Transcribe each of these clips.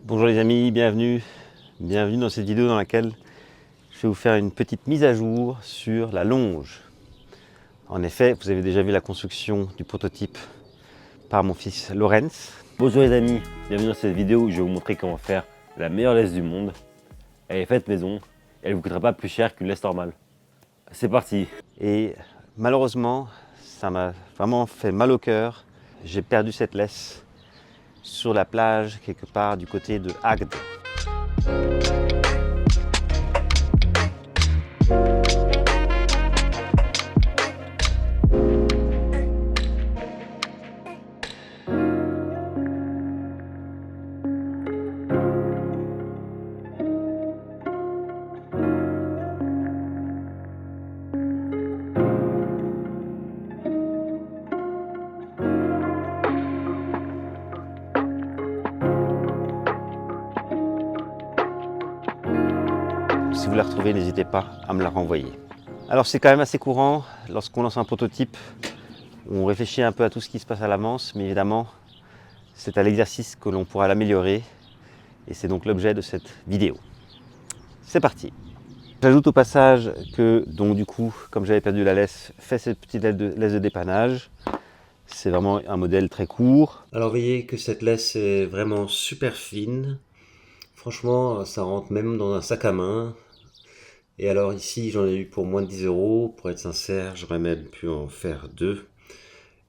Bonjour les amis, bienvenue dans cette vidéo dans laquelle je vais vous faire une petite mise à jour sur la longe. En effet, vous avez déjà vu la construction du prototype par mon fils Lorenz. Bonjour les amis, bienvenue dans cette vidéo où je vais vous montrer comment faire la meilleure laisse du monde. Elle est faite maison et elle ne vous coûtera pas plus cher qu'une laisse normale. C'est parti! Et malheureusement, ça m'a vraiment fait mal au cœur. J'ai perdu cette laisse sur la plage quelque part du côté de Agde. Si vous la retrouvez, n'hésitez pas à me la renvoyer. Alors c'est quand même assez courant, lorsqu'on lance un prototype, on réfléchit un peu à tout ce qui se passe à l'avance, mais évidemment, c'est à l'exercice que l'on pourra l'améliorer, et c'est donc l'objet de cette vidéo. C'est parti! J'ajoute au passage que, donc du coup, comme j'avais perdu la laisse, fait cette petite laisse de dépannage. C'est vraiment un modèle très court. Alors vous voyez que cette laisse est vraiment super fine. Franchement, ça rentre même dans un sac à main. Et alors ici, j'en ai eu pour moins de 10 €. Pour être sincère, j'aurais même pu en faire deux.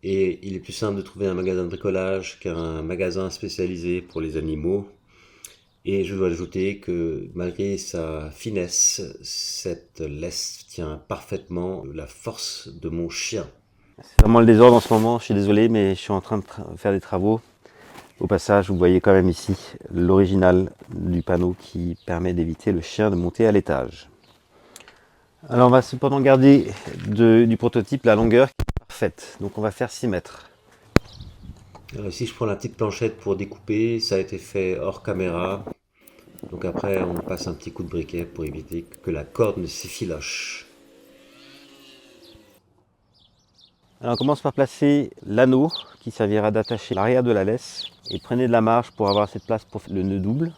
Et il est plus simple de trouver un magasin de bricolage qu'un magasin spécialisé pour les animaux. Et je dois ajouter que malgré sa finesse, cette laisse tient parfaitement la force de mon chien. C'est vraiment le désordre en ce moment, je suis désolé, mais je suis en train de faire des travaux. Au passage, vous voyez quand même ici l'original du panneau qui permet d'éviter le chien de monter à l'étage. Alors on va cependant garder du prototype la longueur qui est parfaite, donc on va faire 6 mètres. Alors ici je prends la petite planchette pour découper, ça a été fait hors caméra. Donc après on passe un petit coup de briquet pour éviter que la corde ne s'effiloche. Alors on commence par placer l'anneau qui servira d'attacher l'arrière de la laisse. Et prenez de la marge pour avoir cette place pour le nœud double.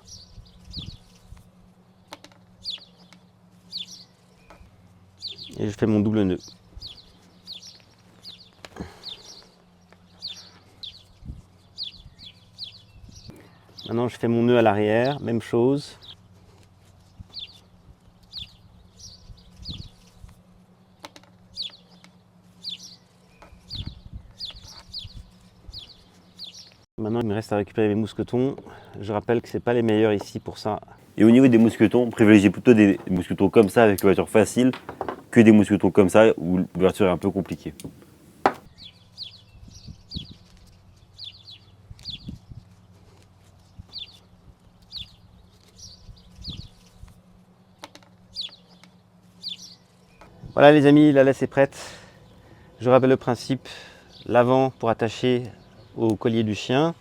Et je fais mon double nœud. Maintenant je fais mon nœud à l'arrière, même chose. Maintenant il me reste à récupérer mes mousquetons. Je rappelle que ce n'est pas les meilleurs ici pour ça. Et au niveau des mousquetons, privilégiez plutôt des mousquetons comme ça avec l'ouverture facile que des mousquetons comme ça où l'ouverture est un peu compliquée. Voilà les amis, la laisse est prête. Je rappelle le principe, l'avant pour attacher au collier du chien.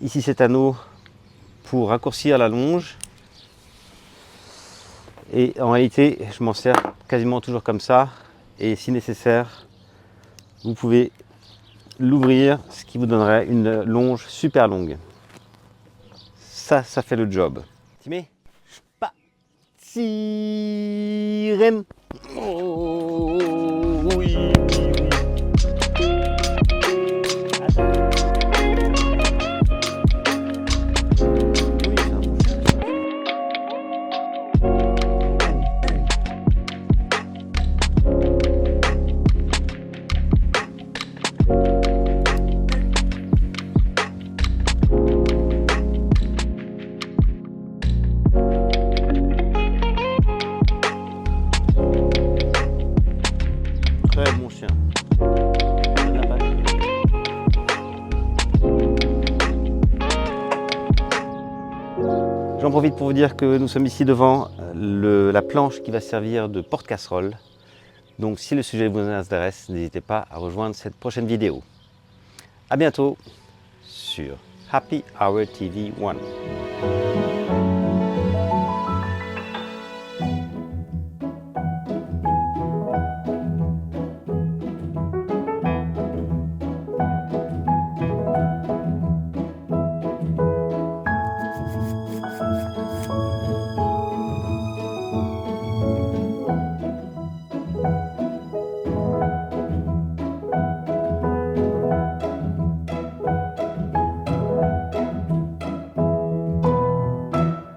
Ici cet anneau pour raccourcir la longe. Et en réalité, je m'en sers quasiment toujours comme ça. Et si nécessaire, vous pouvez l'ouvrir, ce qui vous donnerait une longe super longue. Ça fait le job. Timé, pas sirène. Oh, oui. Très bon chien. J'en profite pour vous dire que nous sommes ici devant la planche qui va servir de porte-casserole. Donc si le sujet vous intéresse, n'hésitez pas à rejoindre cette prochaine vidéo. A bientôt sur Happy Hour TV 1.